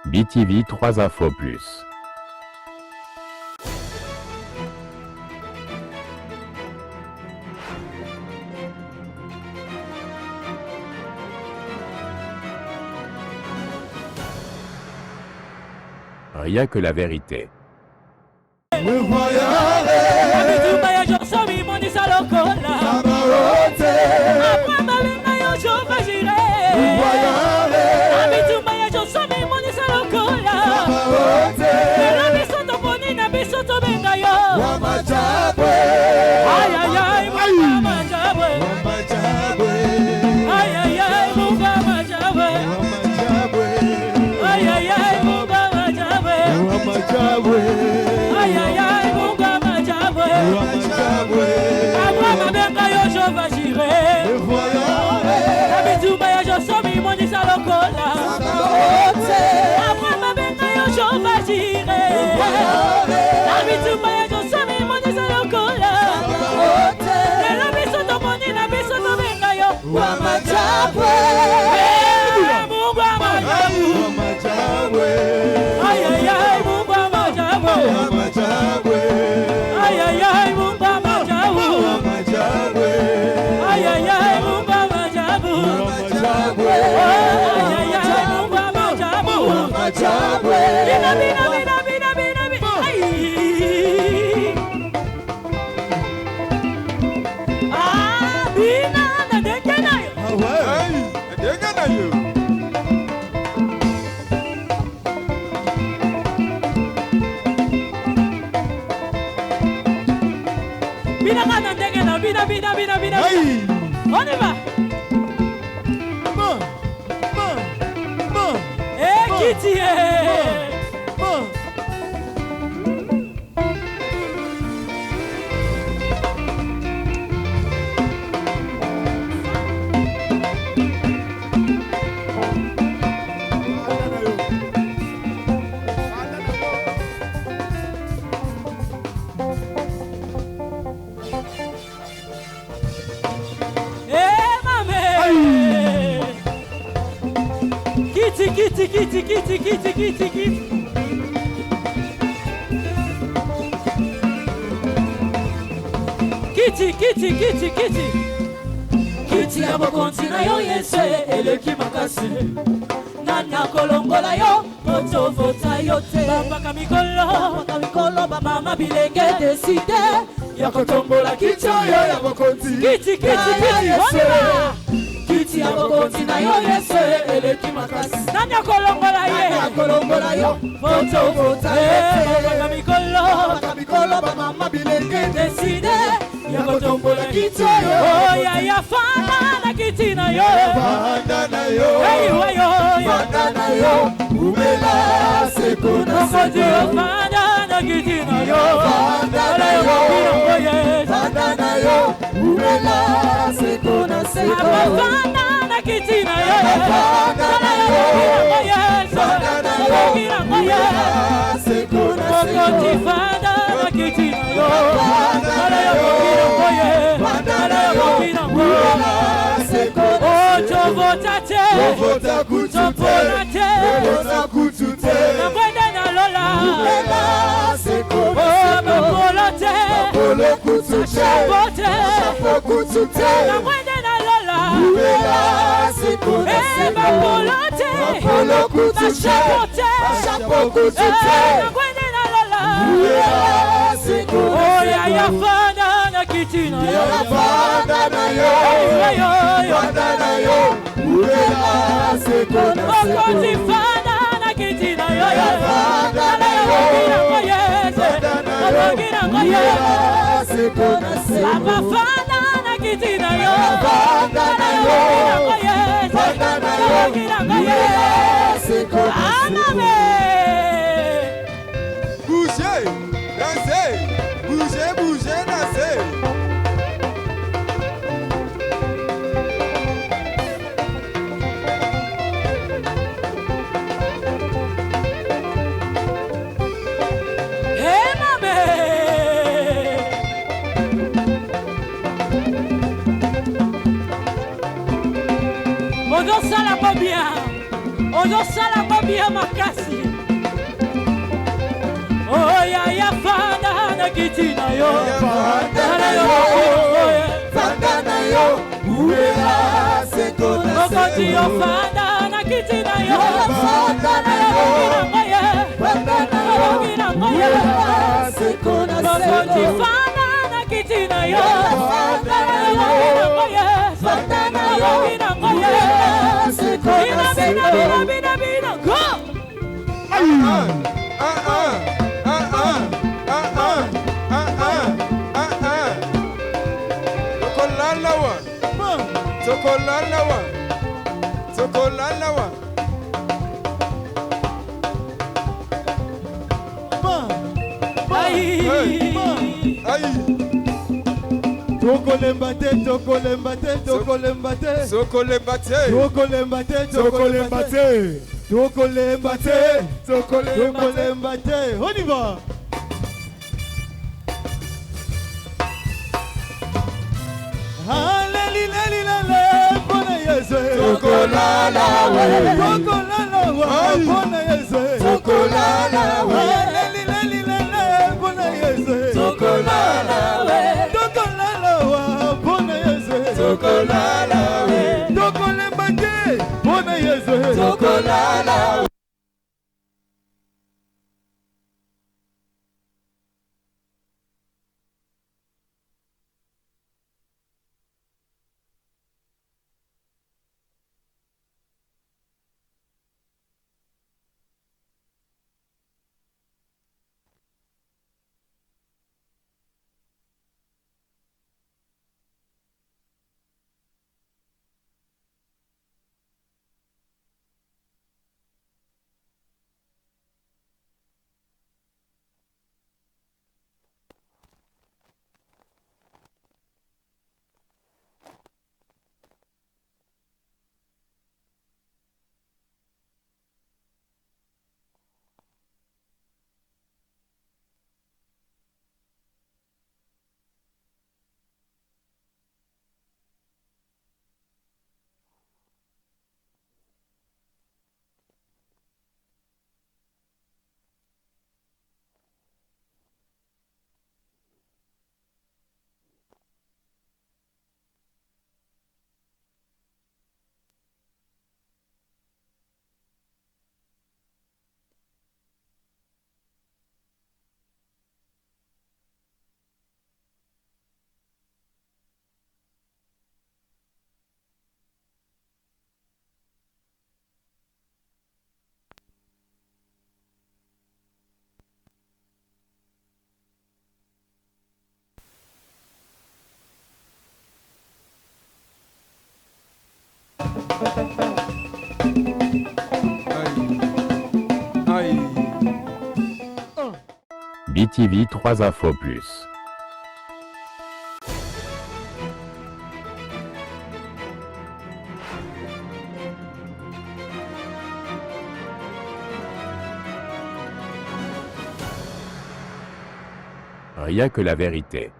BTV 3 Infos Plus. Rien que la vérité. On y va. Eh, Kitty, Kitty. Kitty abokontina yo Yesu eleki makasi. Nana kolongola yo moto vota yo te. Baka mikolo mama bilenge décidé. Ya kotombola Kitty yo ya bokonti. Kitty. Kitty abokontina yo Yesu eleki makasi. Nana kolongola yo moto vota yo te. Baka mikolo mama bilenge décidé. Yako tombola Kitty yo. Oh ya fana na Kitty na yo. Fana na yo. Hey wayo. Fana na yo. Umela sekona sekona. Fana na Kitty na yo. Fana na yo. Fana na yo. Umela sekona sekona. Fana na Kitty na yo. Fana na yo. Fana na yo. Umela sekona sekona. Fana na Kitty na yo. Vota kutute na kwenda na lola Bapolo kutute na kwenda na lola Bapolo kutute na kwenda na lola Oh ya fana na Kitty na yo. Fana na yo. Uela sekona sekona. Fana na Kitty na yo. Fana na yo. Fana na yo. Sekona sekona. Fana na Kitty na yo. Fana na yo. Fana na yo. Sekona sekona. Bouger, danser. Hey, mamé. On danse ça là pas bien makasi. yo fanda na yo ubela sekona okoti yo fanda na kiti na yo fanda na yo fanda na yo sekona okoti fanda na kiti na yo fanda na yo fanda na yo sekona bina go Sokolalawa. Tokolembate, tokolembate, tokolembate. Sokolembate. Tokolembate, tokolembate. Tokolembate, tokolembate. On y va. Hallelujah, bona Yesu. Tokolalawa. Tokolalawa, bona Yesu. Tokolalawa. Hallelujah, bona Yesu. Tokolalawa. Tokolalawa, bona Yesu. Tokolalawa. Tokolembate, bona Yesu. Tokolalawa. BTV 3 infos plus. Rien que la vérité.